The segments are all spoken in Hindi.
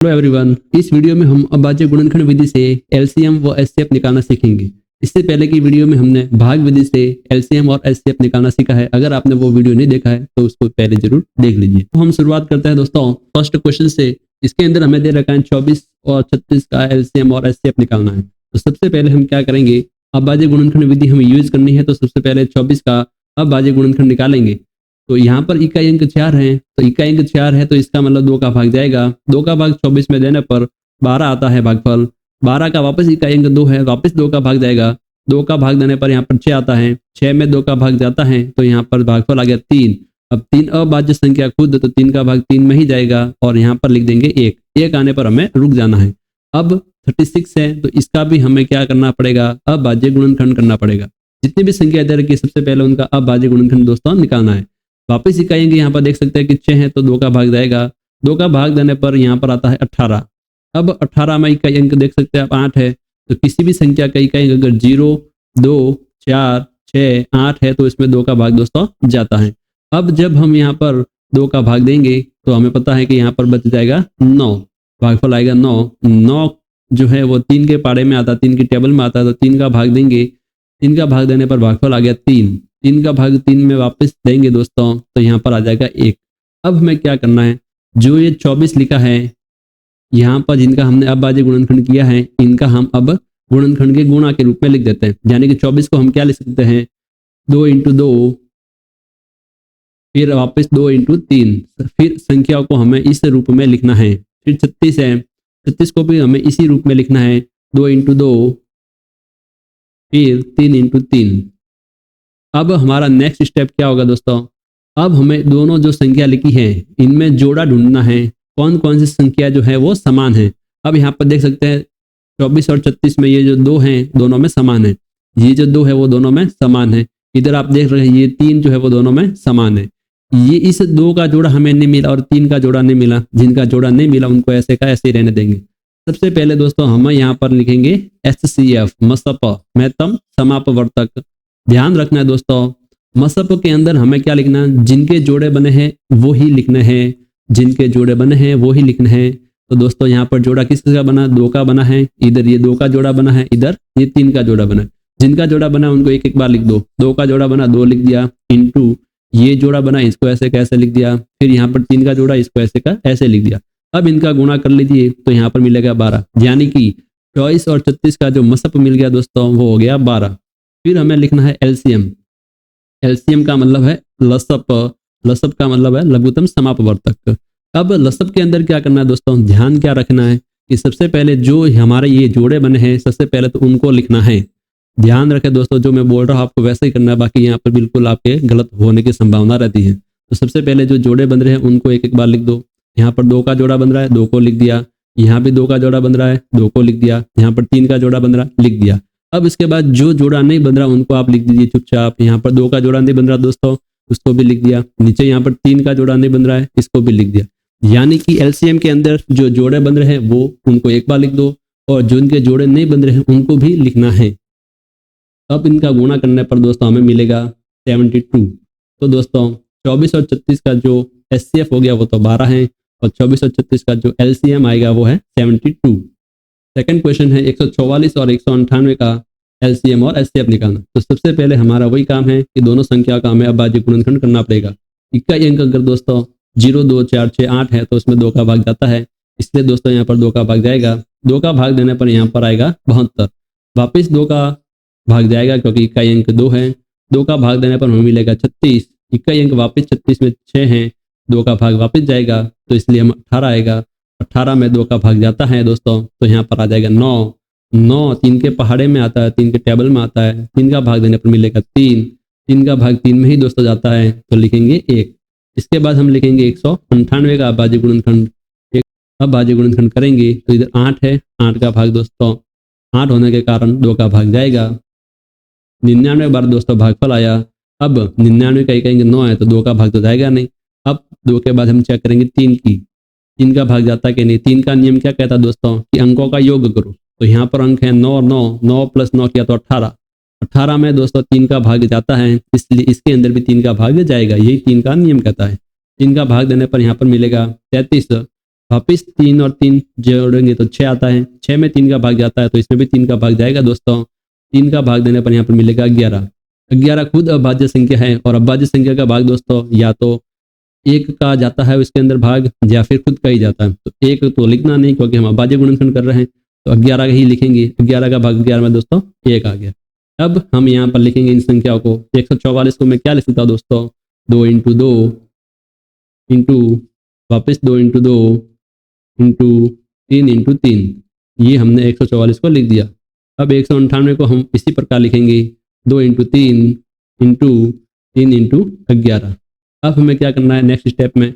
हेलो एवरीवन, इस वीडियो में हम अभाज्य गुणनखंड विधि से एलसीएम व एचसीएफ निकालना सीखेंगे। इससे पहले की वीडियो में हमने भाग विधि से एलसीएम और एचसीएफ निकालना सीखा है। अगर आपने वो वीडियो नहीं देखा है तो उसको पहले जरूर देख लीजिए। तो हम शुरुआत करते हैं दोस्तों फर्स्ट क्वेश्चन से। इसके अंदर हमें दे रखा है 24 और 36 का एलसीएम और एचसीएफ निकालना है। तो सबसे पहले हम क्या करेंगे, अभाज्य गुणनखंड विधि हमें यूज करनी है। तो सबसे पहले 24 का अभाज्य गुणनखंड निकालेंगे। तो यहाँ पर इकाई अंक 4 है, तो इकाई अंक 4 है तो इसका मतलब 2 का भाग जाएगा। 2 का भाग 24 में देने पर 12 आता है भागफल। 12 का वापस इकाई अंक 2 है, वापस 2 का भाग जाएगा। 2 का भाग देने पर यहाँ पर 6 आता है। 6 में 2 का भाग जाता है तो यहाँ पर भागफल आ गया 3। अब 3 अभाज्य संख्या खुद, तो 3 का भाग 3 में ही जाएगा और यहाँ पर लिख देंगे 1। 1 आने पर हमें रुक जाना है। अब 36 है तो इसका भी हमें क्या करना पड़ेगा, अभाज्य गुणनखंड करना पड़ेगा। जितनी भी संख्या दे रखी है सबसे पहले उनका अभाज्य गुणनखंड दोस्तों निकालना है। वापिस इकाई अंक यहाँ पर देख सकते हैं कि 6 है तो 2 का भाग जाएगा। 2 का भाग देने पर यहाँ पर आता है 18। अब 18 में इकाई अंक देख सकते हैं आप 8 है, तो किसी भी संख्या का इकाई अंक अगर 0, 2, 4, 6, 8 है तो इसमें 2 का भाग दोस्तों जाता है। अब जब हम यहाँ पर 2 का भाग देंगे तो हमें पता है कि यहाँ पर बच जाएगा 9, भागफल आएगा 9। 9 जो है वो 3 के पाड़े में आता है, 3 की टेबल में आता है, तो 3 का भाग देंगे। 3 का भाग देने पर भागफल आ गया 3। 3 का भाग 3 में वापस देंगे दोस्तों तो यहाँ पर आ जाएगा 1। अब हमें क्या करना है, जो ये 24 लिखा है यहाँ पर जिनका हमने अभाज्य गुणनखंड किया है, इनका हम अब गुणनखंड के गुणा के रूप में लिख देते हैं। यानी कि 24 को हम क्या लिख सकते हैं, 2 × 2, फिर वापस 2 × 3, फिर संख्या को हमें इस रूप में लिखना है। फिर 36 है, 36 को भी हमें इसी रूप में लिखना है, 2 × 2, फिर 3 × 3। अब हमारा नेक्स्ट स्टेप क्या होगा दोस्तों, अब हमें दोनों जो संख्या लिखी है इनमें जोड़ा ढूंढना है। कौन कौन सी संख्या जो है वो समान है। अब यहाँ पर देख सकते हैं 24 और 36 में ये जो 2 हैं दोनों में समान है। ये जो 2 है वो दोनों में समान है। इधर आप देख रहे हैं ये 3 जो है वो दोनों में समान है। ये इस 2 का जोड़ा हमें नहीं मिला और 3 का जोड़ा नहीं मिला। जिनका जोड़ा नहीं मिला उनको ऐसे का ऐसे ही रहने देंगे। सबसे पहले दोस्तों हम यहाँ पर लिखेंगे HCF, मसप, महत्तम समापवर्तक। ध्यान रखना है दोस्तों, मसप के अंदर हमें क्या लिखना है, जिनके जोड़े बने हैं वो ही लिखने हैं। जिनके जोड़े बने हैं वो ही लिखने हैं। तो दोस्तों यहाँ पर जोड़ा किसका बना, 2 का बना है। इधर ये 2 का जोड़ा बना है, इधर ये 3 का जोड़ा बना है। जिनका जोड़ा बना उनको एक एक बार लिख दो। 2 का जोड़ा बना 2 लिख दिया, इंटू ये जोड़ा बना इसको ऐसे कैसे लिख दिया। फिर यहाँ पर 3 का जोड़ा इसको ऐसे का ऐसे लिख दिया। अब इनका गुणा कर लीजिए तो यहाँ पर मिलेगा 12। यानी कि 24 और 36 का जो मसप मिल गया दोस्तों वो हो गया 12। फिर हमें लिखना है एलसीएम। एलसीएम का मतलब है लसप। लसप का मतलब है लघुत्तम समापवर्तक। अब लसप के अंदर क्या करना है दोस्तों, ध्यान क्या रखना है कि सबसे पहले जो हमारे ये जोड़े बने हैं सबसे पहले तो उनको लिखना है। ध्यान रखें दोस्तों, जो मैं बोल रहा हूँ आपको वैसे ही करना है, बाकी यहाँ पर बिल्कुल आपके गलत होने की संभावना रहती है। तो सबसे पहले जो जोड़े बन रहे हैं उनको एक एक बार लिख दो। यहाँ पर 2 का जोड़ा बन रहा है, 2 को लिख दिया। यहाँ भी 2 का जोड़ा बन रहा है, 2 को लिख दिया। यहाँ पर 3 का जोड़ा बन रहा है, लिख दिया। अब इसके बाद जो जोड़ा नहीं बन रहा उनको आप लिख दीजिए चुपचाप। यहाँ पर 2 का जोड़ा नहीं बन रहा दोस्तों, उसको भी लिख दिया। नीचे यहाँ पर 3 का जोड़ा नहीं बन रहा है, इसको भी लिख दिया। यानी कि एलसीएम के अंदर जो जोड़े बन रहे हैं वो उनको एक बार लिख दो और जो इनके जोड़े नहीं बन रहे हैं उनको भी लिखना है। अब इनका गुणा करने पर दोस्तों हमें मिलेगा 72। तो दोस्तों 24 और 36 का जो HCF हो गया वो तो 12 है और 24 और 36 का जो LCM आएगा वो है 72। सेकंड क्वेश्चन है 144 और 198 का LCM और HCF निकालना। तो सबसे पहले हमारा वही काम है कि दोनों संख्या का हमें अभाज्य गुणनखंड करना पड़ेगा। इकाई अंक अगर दोस्तों 0, 2, 4, 6, 8 है तो उसमें 2 का भाग जाता है, इसलिए दोस्तों यहाँ पर 2 का भाग जाएगा। 2 का भाग देने पर यहाँ पर आएगा 72। वापिस 2 का भाग जाएगा क्योंकि इकाई अंक 2 है। 2 का भाग देने पर हमें मिलेगा 36। इकाई अंक वापिस 36 में 6 है, 2 का भाग वापस जाएगा तो इसलिए हम 18 आएगा। 18 में 2 का भाग जाता है दोस्तों तो यहाँ पर आ जाएगा 9। 9 3 के पहाड़े में आता है, 3 के टेबल में आता है। 3 का भाग देने पर मिलेगा 3। 3 का भाग 3 में ही दोस्तों जाता है तो लिखेंगे 1। इसके बाद हम लिखेंगे 198 का अभाज्य गुणनखंड। एक अभाज्य गुणनखंड करेंगे तो इधर 8 है, 8 का भाग दोस्तों 8 होने के कारण 2 का भाग जाएगा। 99 बार दोस्तों भागफल आया। अब 99 का इकाई अंक 9 है तो 2 का भाग तो जाएगा नहीं। अब 2 के बाद हम चेक करेंगे 3 की, 3 का भाग जाता कि नहीं। 3 का नियम क्या कहता है दोस्तों कि अंकों का योग करो। तो यहाँ पर अंक है 9 और 9, 9 + 9 किया तो 18। 18 में दोस्तों 3 का भाग जाता है, इसलिए इसके अंदर भी 3 का भाग जाएगा। यही 3 का नियम कहता है। 3 का भाग देने पर यहाँ पर मिलेगा 33। वापिस 3 और 3 जोड़ेंगे तो 6 आता है, 6 में 3 का भाग जाता है तो इसमें भी 3 का भाग जाएगा दोस्तों। 3 का भाग देने पर यहाँ पर मिलेगा 11। 11 खुद अभाज्य संख्या है और अभाज्य संख्या का भाग दोस्तों या तो 1 का जाता है उसके अंदर भाग या फिर खुद का ही जाता है। तो 1 तो लिखना नहीं क्योंकि हम अभाज्य गुणनखंड कर रहे हैं, तो 11 ही लिखेंगे। 11 का भाग 11 में दोस्तों 1 आ गया। अब हम यहाँ पर लिखेंगे इन संख्याओं को। 144 को मैं क्या लिख सकता हूँ दोस्तों, 2 इंटू 2 इंटू वापस 2 इंटू 2 इंटू 3 इंटू 3, ये हमने 144 को लिख दिया। अब 198 को हम इसी प्रकार लिखेंगे, 2 इंटू 3 इंटू 3 इंटू 11। अब हमें क्या करना है, नेक्स्ट स्टेप में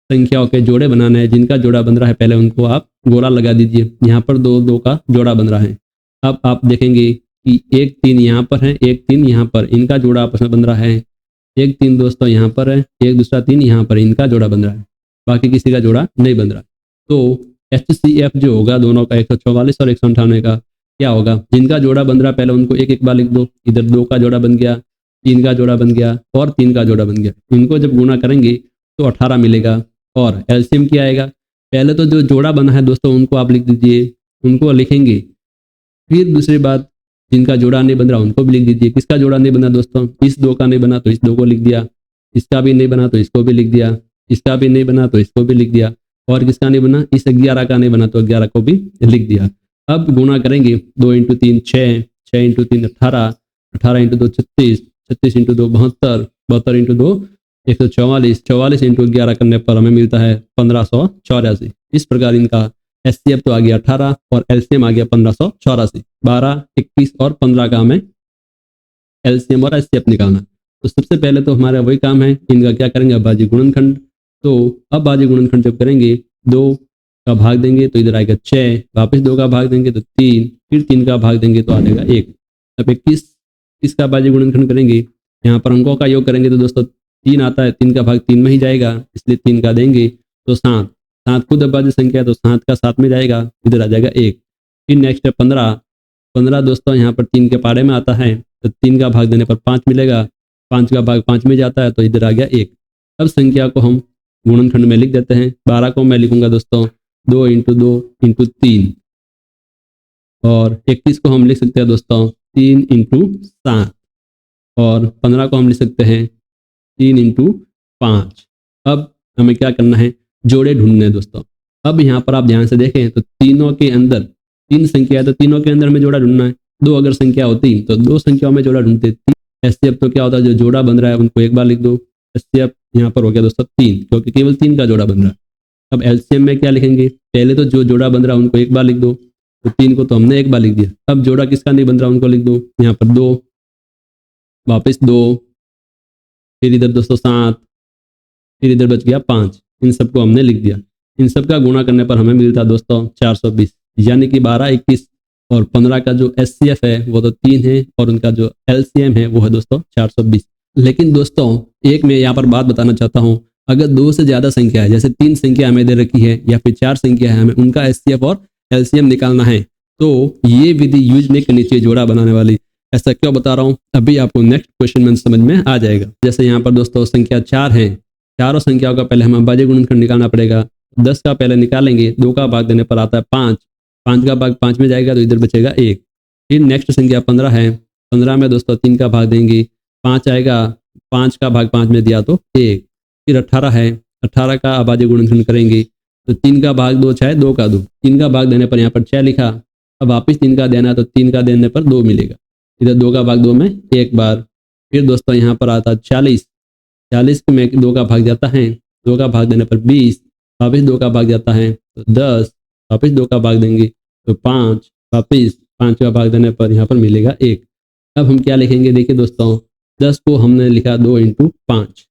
संख्याओं के जोड़े बनाना है। जिनका जोड़ा बन रहा है पहले उनको आप गोला लगा दीजिए। यहाँ पर 2 2 का जोड़ा बन रहा है। अब आप देखेंगे कि 1 3 यहाँ पर है, 1 3 यहाँ पर, इनका जोड़ा आपस में बन रहा है। 1 3 दोस्तों यहाँ पर है, 1 दूसरा 3 यहाँ पर, इनका जोड़ा बन रहा है, बाकी किसी का जोड़ा नहीं बन रहा। तो HCF जो होगा दोनों का 144 और 198 का क्या होगा, जिनका जोड़ा बन रहा है पहले उनको एक एक बार लिख दो। इधर 2 का जोड़ा बन गया, 3 का जोड़ा बन गया और 3 का जोड़ा बन गया। इनको जब गुणा करेंगे तो 18 मिलेगा। और एलसीएम क्या आएगा, पहले तो जो जोड़ा बना है दोस्तों उनको आप लिख दीजिए, उनको लिखेंगे। फिर दूसरी बात, जिनका जोड़ा नहीं बन रहा उनको भी लिख दीजिए। किसका जोड़ा नहीं बना दोस्तों, इस 2 का नहीं बना तो इस 2 को लिख दिया, इसका भी नहीं बना तो इसको भी लिख दिया, इसका भी नहीं बना तो इसको भी लिख दिया, और किसका नहीं बना, इस 11 का नहीं बना तो 11 को भी लिख दिया। अब गुणा करेंगे, 2 into 3 6, 6 into 3 18, 18 into 2 36, 36 into 2 72, 72 into 2 144, 44 into 11 करने पर हमें मिलता है 1584। इस प्रकार इनका एचसीएफ तो आ गया 18 और एलसीएम आ गया 1584। 12, 21 और 15 का हमें एलसीएम और एचसीएफ निकालना। तो सबसे पहले तो हमारा वही काम है, इनका क्या करेंगे, अभाज्य गुणनखंड। तो अब अभाज्य गुणनखंड जब करेंगे, 2 का भाग देंगे तो इधर आएगा 6, वापस 2 का भाग देंगे तो 3, फिर 3 का भाग देंगे तो आ जाएगा 1। अब 21 का अभाज्य गुणनखंड करेंगे, यहाँ पर अंकों का योग करेंगे तो दोस्तों 3 आता है, 3 का भाग 3 में ही जाएगा, इसलिए 3 का देंगे तो 7। 7 खुद अभाज्य संख्या है तो 7 का 7 में जाएगा, इधर आ जाएगा 1। फिर नेक्स्ट है 15। 15 दोस्तों यहाँ पर 3 के पारे में आता है तो 3 का भाग देने पर 5 मिलेगा, 5 का भाग 5 में जाता है तो इधर आ गया 1। अब संख्या को हम गुणनखंड में लिख देते हैं। 12 को मैं लिखूंगा दोस्तों 2 इंटू 2 इंटू 3, और 21 को हम लिख सकते हैं दोस्तों 3 इंटू 7, और 15 को हम लिख सकते हैं 3 इंटू 5। अब हमें क्या करना है, जोड़े ढूंढने हैं दोस्तों। अब यहाँ पर आप ध्यान से देखें तो तीनों के अंदर 3 संख्या है तो तीनों के अंदर हमें जोड़ा ढूंढना है। 2 अगर संख्या होती तो 2 संख्याओं में जोड़ा ढूंढते। एचसीएफ तो क्या होता है, जो जोड़ा बन रहा है उनको एक बार लिख दो। एचसीएफ यहाँ पर हो गया दोस्तों 3, क्योंकि केवल 3 का जोड़ा बन रहा है। अब एलसीएम में क्या लिखेंगे, पहले तो जो जोड़ा बन रहा है उनको एक बार लिख दो, तो 3 को तो हमने एक बार लिख दिया। अब जोड़ा किसका नहीं बन रहा उनको लिख दो, यहाँ पर 2, वापस 2, फिर इधर दोस्तों 7, फिर इधर बच गया 5। इन सबको हमने लिख दिया। इन सब का गुणा करने पर हमें मिलता दोस्तों 420, यानी कि 12, 21 और 15 का जो एचसीएफ है वो तो 3 है और उनका जो एलसीएम है वो है दोस्तों 420। लेकिन दोस्तों एक मैं यहाँ पर बात बताना चाहता हूँ, अगर 2 से ज़्यादा संख्या है, जैसे 3 संख्या हमें दे रखी है या फिर 4 संख्या है, हमें उनका एचसीएफ और एलसीएम निकालना है, तो ये विधि यूज नहीं करनी चाहिए जोड़ा बनाने वाली। ऐसा क्यों बता रहा हूँ, अभी आपको नेक्स्ट क्वेश्चन में समझ में आ जाएगा। जैसे यहाँ पर दोस्तों संख्या 4 है, चारों संख्याओं का पहले हमें अभाज्य गुणनखंड निकालना पड़ेगा। 10 का पहले निकालेंगे, 2 का भाग देने पर आता है 5, 5 का भाग 5 में जाएगा तो इधर बचेगा 1। फिर नेक्स्ट संख्या 15 है, 15 में दोस्तों 3 का भाग देंगे, 5 आएगा, 5 का भाग 5 में दिया तो 1। फिर 18 है, 18 का अभाज्य गुणनखंड करेंगे तो 3 का भाग 2 6, 2 का 2, 3 का भाग देने पर यहाँ पर 6 लिखा। अब वापिस 3 का देना तो 3 का देने पर 2 मिलेगा, इधर 2 का भाग 2 में एक बार। फिर दोस्तों यहाँ पर आता है 40, 40 में 2 का भाग जाता है, 2 का भाग देने पर 20, वापिस 2 का भाग जाता है तो 10, वापिस 2 का भाग देंगे तो 5, वापिस 5 का भाग देने पर यहाँ पर मिलेगा 1। अब हम क्या लिखेंगे, देखिए दोस्तों 10 को हमने लिखा 2 इंटू 5,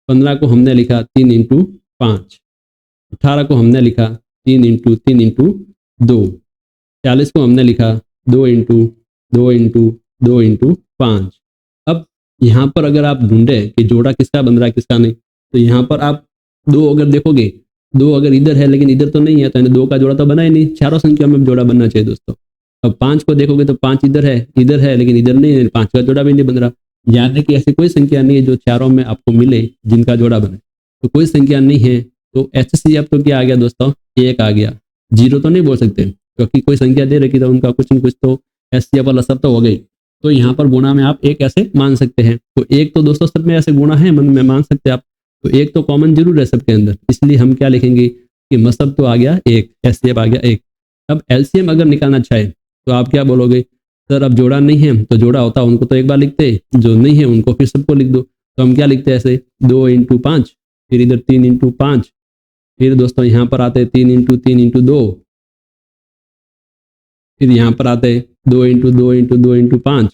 15 को हमने लिखा 3 इंटू 5, 18 को हमने लिखा 3 इंटू 3 इंटू 2, 40 को हमने लिखा 2 इंटू 2 इंटू 2 इंटू 5। अब यहाँ पर अगर आप ढूंढे कि जोड़ा किसका बन रहा है किसका नहीं, तो यहाँ पर आप 2 अगर देखोगे, 2 अगर इधर है लेकिन इधर तो नहीं है, तो 2 का जोड़ा तो बना ही नहीं। चारों संख्या में जोड़ा बनना चाहिए दोस्तों। अब 5 को देखोगे तो 5 इधर है लेकिन इधर नहीं है, 5 का जोड़ा भी नहीं बन रहा। यानी कि ऐसी कोई संख्या नहीं है जो चारों में आपको मिले जिनका जोड़ा बने, तो कोई संख्या नहीं है तो HCF तो क्या आ गया दोस्तों, 1 आ गया। 0 तो नहीं बोल सकते क्योंकि कोई संख्या दे रखी तो उनका कुछ न कुछ तो HCF वाला सब तो हो गई। तो यहाँ पर गुणा में आप 1 ऐसे मान सकते हैं। तो 1 तो दोस्तों सब में ऐसे गुणा है, मन में मान सकते हैं आप। तो 1 तो कॉमन जरूर है सबके अंदर, इसलिए हम क्या लिखेंगे कि मतलब तो आ गया 1, HCF आ गया 1। अब LCM अगर निकालना चाहे तो आप क्या बोलोगे, सर अब जोड़ा नहीं है तो जोड़ा होता उनको तो एक बार लिखते, जो नहीं है उनको फिर सबको लिख दो। तो हम क्या लिखते हैं ऐसे 2 × 5, फिर इधर 3 × 5, फिर दोस्तों यहाँ पर आते हैं 3 × 3 × 2, फिर यहाँ पर आते हैं 2 × 2 × 2 × 5।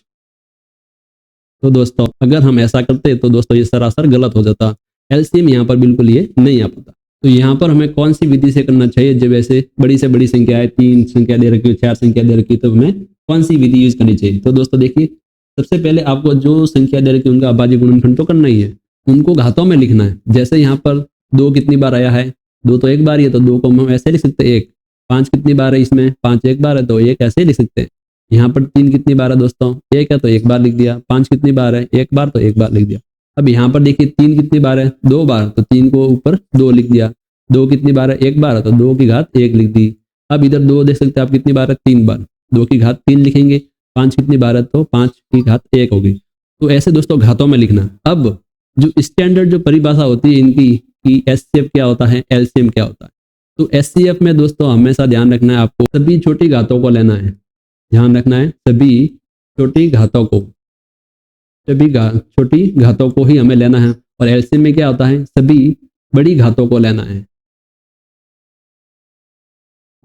तो दोस्तों अगर हम ऐसा करते तो दोस्तों ये सरासर गलत हो जाता। एलसीएम यहाँ पर बिल्कुल ये नहीं आ पाता। तो यहाँ पर हमें कौन सी विधि से करना चाहिए, जब ऐसे बड़ी से बड़ी संख्या है, 3 संख्या दे रखी हो, 4 संख्या दे रखी, तो हमें कौन सी विधि यूज करनी चाहिए। तो दोस्तों देखिए, सबसे पहले आपको जो संख्या दे रखी है उनका अभाज्य गुणनखंड तो करना ही है, उनको घातों में लिखना है। जैसे यहाँ पर 2 कितनी बार आया है, 2 तो एक बार ही है, तो 2 को हम ऐसे लिख सकते हैं 1। 5 कितनी बार है इसमें, 5 एक बार है, तो 1 ऐसे लिख सकते हैं। यहाँ पर 3 कितनी बार है दोस्तों, 1 है तो एक बार लिख दिया। 5 कितनी बार है, एक बार, तो एक बार लिख दिया। अब यहाँ पर देखिए 3 कितनी बार है, 2 बार, तो 3 को ऊपर 2 लिख दिया। 2 कितनी बार है, एक बार है, तो 2 की घात 1 लिख दी। अब इधर 2 देख सकते हैं आप कितनी बार है, 3 बार, 2 की घात 3 लिखेंगे। 5 कितनी बार है, तो 5 की घात 1 होगी। तो ऐसे दोस्तों घातों में लिखना। अब जो स्टैंडर्ड जो परिभाषा होती है इनकी कि एचसीएफ क्या होता है, एलसीएम क्या होता है। तो एचसीएफ में दोस्तों हमेशा ध्यान रखना है, आपको सभी छोटी घातों को लेना है। ध्यान रखना है सभी छोटी घातों को, सभी छोटी घातों को ही हमें लेना है। और एलसीएम में क्या होता है, सभी बड़ी घातों को लेना है।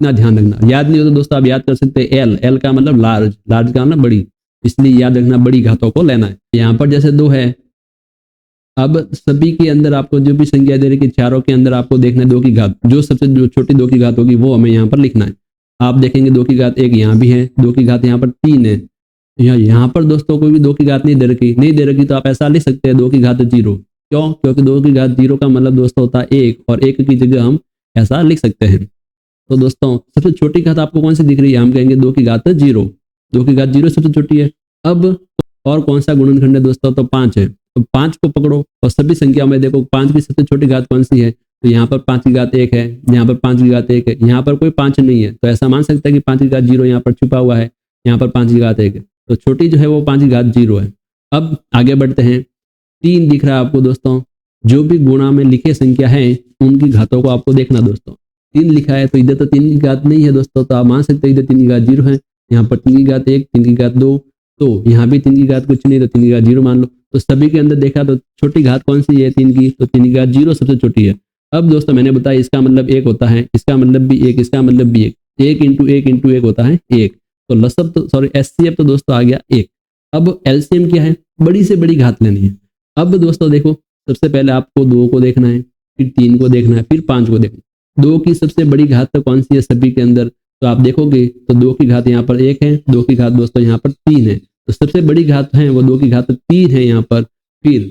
इतना ध्यान रखना। याद नहीं हो तो दोस्तों आप याद कर सकते हैं एल, एल का मतलब लार्ज, लार्ज का मतलब बड़ी, इसलिए याद रखना बड़ी घातों को लेना है। यहाँ पर जैसे 2 है, अब सभी के अंदर आपको जो भी संख्या दे रही है, चारों के अंदर आपको देखना है 2 की घात, जो सबसे जो छोटी 2 की घात होगी वो हमें यहाँ पर लिखना है। आप देखेंगे 2 की घात 1 यहाँ भी है, 2 की घात यहाँ पर 3 है। यहाँ पर दोस्तों कोई भी 2 की घात नहीं दे रखी तो आप ऐसा लिख सकते हैं 2 की घात 0। क्यों, क्योंकि 2 की घात 0 का मतलब दोस्तों होता है 1, और 1 की जगह हम ऐसा लिख सकते हैं। तो दोस्तों सबसे छोटी घात आपको कौन सी दिख रही है, हम कहेंगे 2 की घात 0। 2 की घात 0 सबसे छोटी है। अब और कौन सा गुणनखंड है दोस्तों, तो 5 है। तो 5 को पकड़ो और सभी संख्या में देखो 5 की सबसे छोटी घात कौन सी है, तो यहाँ पर 5 की घात 1 है, यहाँ पर 5 की घात 1 है, यहाँ पर कोई 5 नहीं है, तो ऐसा मान सकते हैं कि 5 की घात 0 यहाँ पर छुपा हुआ है, यहाँ पर 5 की घात 1 है, तो छोटी जो है वो 5 की घात 0 है। अब आगे बढ़ते हैं। 3 दिख रहा है आपको दोस्तों, जो भी गुणा में लिखे संख्या है उनकी घातों को आपको देखना दोस्तों। 3 लिखा है तो इधर तो 3 की घात नहीं है दोस्तों, तो आप मान सकते हैं इधर 3 की घात 0 है, यहाँ पर 3 की घात 1, 3 की घात 2, तो यहाँ भी 3 की घात कुछ नहीं, तो 3 की घात 0 मान लो। तो सभी के अंदर देखा तो छोटी घात कौन सी है 3 की, तो 3 की घात 0 सबसे छोटी है। अब दोस्तों मैंने बताया इसका मतलब 1 होता है, इसका मतलब भी 1, इसका मतलब भी 1, 1 × 1 × 1 होता है 1। तो लसब तो सॉरी एचसीएफ तो दोस्तों आ गया 1। अब एलसीएम क्या है, बड़ी से बड़ी घात लेनी है। अब दोस्तों देखो, सबसे पहले आपको 2 को देखना है, फिर 3 को देखना है, फिर 5 को देखना है। 2 की सबसे बड़ी घात तो कौन सी है सभी के अंदर, तो आप देखोगे तो 2 की घात यहाँ पर 1 है, 2 की घात दोस्तों यहाँ पर 3 है, तो सबसे बड़ी घात है वो 2 की घात 3 है यहाँ पर। फिर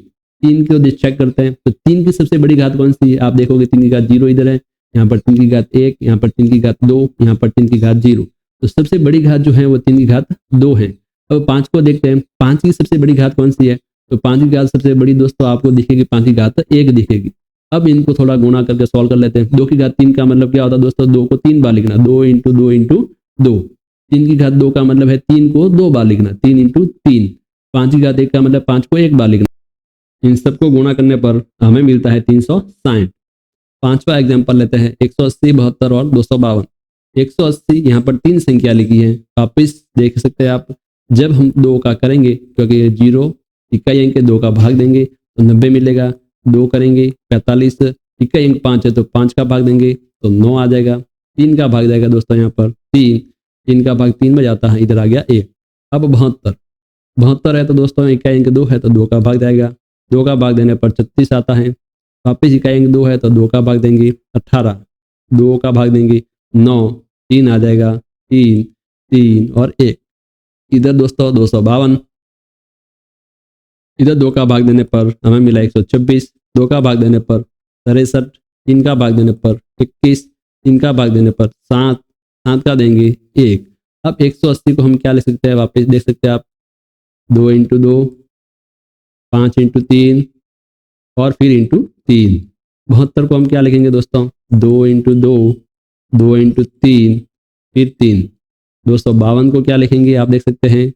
3 को चेक करते हैं, तो 3 की सबसे बड़ी घात कौन सी है, आप देखोगे 3 की घात 0 इधर है, यहाँ पर 3 की घात 1, यहाँ पर 3 की घात 2, यहाँ पर 3 की घात 0, तो सबसे बड़ी घात जो है वो 3 की घात 2 है। अब 5 को देखते हैं, 5 की सबसे बड़ी घात कौन सी है, तो 5 की घात सबसे बड़ी दोस्तों आपको दिखेगी 5 की घात 1 दिखेगी। अब इनको थोड़ा गुणा करके सॉल्व कर लेते हैं। 2 की घात 3 का मतलब क्या होता है दोस्तों, 2 को 3 बार लिखना, 2 × 2 × 2। 3 की घात 2 का मतलब है 3 को 2 बार लिखना, 3 × 3। 5 की घात 1 का मतलब 5 को 1 बार लिखना। इन सबको गुणा करने पर हमें मिलता है 360। 5वां एग्जाम्पल लेते हैं, 180, 72 और 252। 180 यहाँ पर 3 संख्या लिखी है, वापिस देख सकते हैं आप। जब हम 2 का करेंगे, क्योंकि 0 इकाई अंक के 2 का भाग देंगे तो 90 मिलेगा, 2 करेंगे 45, इकाई अंक 5 है तो 5 का भाग देंगे तो 9 आ जाएगा। 3 का भाग जाएगा दोस्तों यहाँ पर 3 का भाग 3 में जाता है, इधर आ गया 1। अब 72 है तो दोस्तों इकाई अंक 2 है तो 2 का भाग जाएगा, 2 का भाग देने पर 36 आता है। वापिस इकाई अंक 2 है तो 2 का भाग देंगे 18, 2 का भाग देंगे 9, 3 आ जाएगा, 3 3 और 1। इधर दोस्तों 252, इधर 2 का भाग देने पर हमें मिला 126, 2 का भाग देने पर 63, 3 का भाग देने पर 21, 3 का भाग देने पर 7, 7 का देंगे 1। अब 180 को हम क्या लिख सकते हैं, वापस देख सकते हैं आप, 2 × 2, 5 × 3 और फिर × 3। 72 को हम क्या लिखेंगे दोस्तों, 2 इंटू 2, 2 इंटू 3, फिर 3। दोस्तों 52 को क्या लिखेंगे, आप देख सकते हैं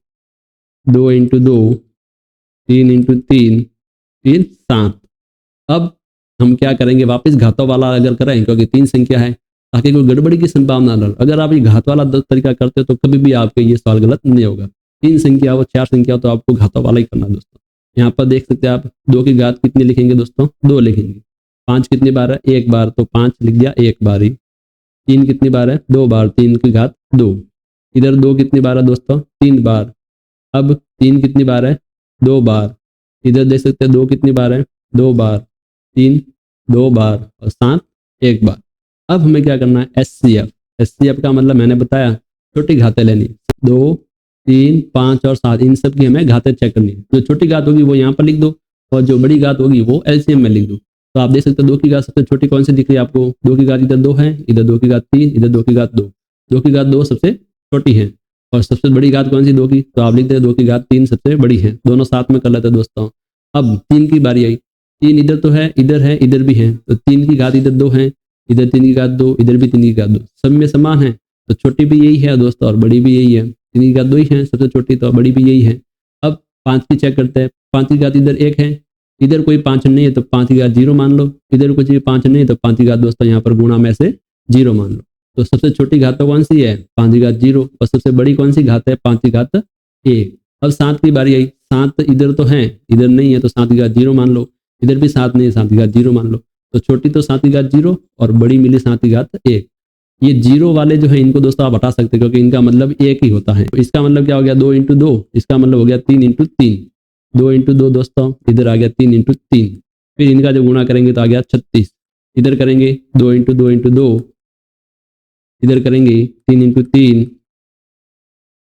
2 इंटू 2, 3 इंटू 3, फिर 7। अब हम क्या करेंगे, वापस घातों वाला अगर करें, क्योंकि 3 संख्या है, ताकि कोई गड़बड़ी की संभावना न रहे। अगर आप ये घात वाला तरीका करते हो तो कभी भी आपके ये सवाल गलत नहीं होगा। 3 संख्या हो, 4 संख्या हो, तो आपको घातों वाला ही करना है दोस्तों। यहाँ पर देख सकते हैं आप 2 की घात कितनी लिखेंगे दोस्तों, 2 लिखेंगे। 5 कितनी बार है, 1 बार, तो 5 लिख दिया 1 बार ही। 3 कितनी बार है, 2 बार, 3 की घात 2। इधर 2 कितनी बार है दोस्तों, 3 बार। अब 3 कितनी बार है, 2 बार। इधर देख सकते हैं 2 कितनी बार है, 2 बार, 3 2 बार, और 7 1 बार। अब हमें क्या करना है, एचसीएफ। एचसीएफ का मतलब मैंने बताया, छोटी घातें लेनी। 2, 3, 5 और 7, इन सब की हमें घातें चेक करनी है। जो छोटी घात होगी वो यहाँ पर लिख दो, और जो बड़ी घात होगी वो एलसीएम में लिख दो। तो आप देख सकते हो 2 की घात सबसे छोटी कौन सी दिख रही है आपको, 2 की घात इधर 2 है, इधर 2 की घात 3, इधर 2 की घात 2। 2 की घात 2 सबसे छोटी है, और सबसे बड़ी घात कौन सी, 2 की, तो आप लिखते हैं 2 की घात 3 सबसे बड़ी है। दोनों साथ में कर लेते हैं दोस्तों। अब 3 की बारी आई। 3 इधर तो है, इधर भी है, तो 3 की घात इधर 2 है, इधर 3 की घात 2, इधर भी 3 की घात 2, सब में समान है। तो छोटी भी यही है दोस्तों, और बड़ी भी यही है। 3 की घात 2 ही है सबसे छोटी, तो बड़ी भी यही है। अब 5 की चेक करते हैं। 5 की घात इधर 1 है, इधर कोई 5 नहीं है, तो 5 की घात 0 मान लो। इधर कुछ 5 नहीं है, तो 5 की घात दोस्तों यहाँ पर गुणा में से 0 मान लो। तो सबसे छोटी घात तो कौन सी है, 5 की घात 0, और सबसे बड़ी कौन सी घात है, 5 की घात 1। अब 7 की बारी आई। 7 इधर तो है, इधर नहीं है, तो 7 की घात 0 मान लो। इधर भी 7 नहीं है, 7 की घात 0 मान लो। तो छोटी तो 7 की घात 0, और बड़ी मिली 7 की घात 1। ये 0 वाले जो है इनको दोस्तों आप हटा सकते हैं, क्योंकि इनका मतलब 1 ही होता है। तो इसका मतलब क्या हो गया, 2 इंटू 2, इसका मतलब हो गया 3 इंटू 3। 2 इंटू 2 दोस्तों, इधर आ गया 3 इंटू 3। फिर इनका जो गुणा करेंगे तो आ गया 36। इधर करेंगे 2 इंटू 2 इंटू 2, इधर करेंगे 3 इंटू 3,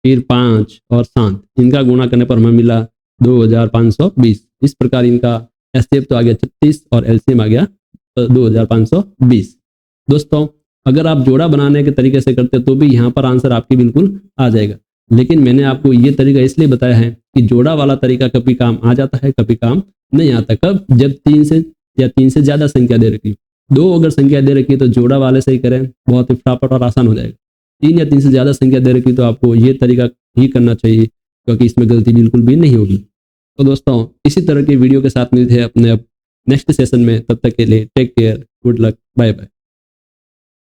फिर 5 और 7। इनका गुणा करने पर हमें मिला 2520। इस प्रकार इनका एचसीएफ तो आ गया 36, और एलसीएम आ गया 2520। दोस्तों अगर आप जोड़ा बनाने के तरीके से करते तो भी यहाँ पर आंसर आपकी बिल्कुल आ जाएगा। लेकिन मैंने आपको ये तरीका इसलिए बताया है कि जोड़ा वाला तरीका कभी काम आ जाता है, कभी काम नहीं आता। कब, जब 3 से या 3 से ज्यादा संख्या दे रखी, 2 अगर संख्या दे रखी है तो जोड़ा वाले से ही करें, बहुत ही फटाफट और आसान हो जाएगा। 3 या 3 से ज्यादा संख्या दे रखी तो आपको ये तरीका ही करना चाहिए, क्योंकि इसमें गलती बिल्कुल भी नहीं होगी। तो दोस्तों इसी तरह के वीडियो के साथ मिलते हैं अपने अब नेक्स्ट सेशन में। तब तक के लिए take care, good luck, bye bye.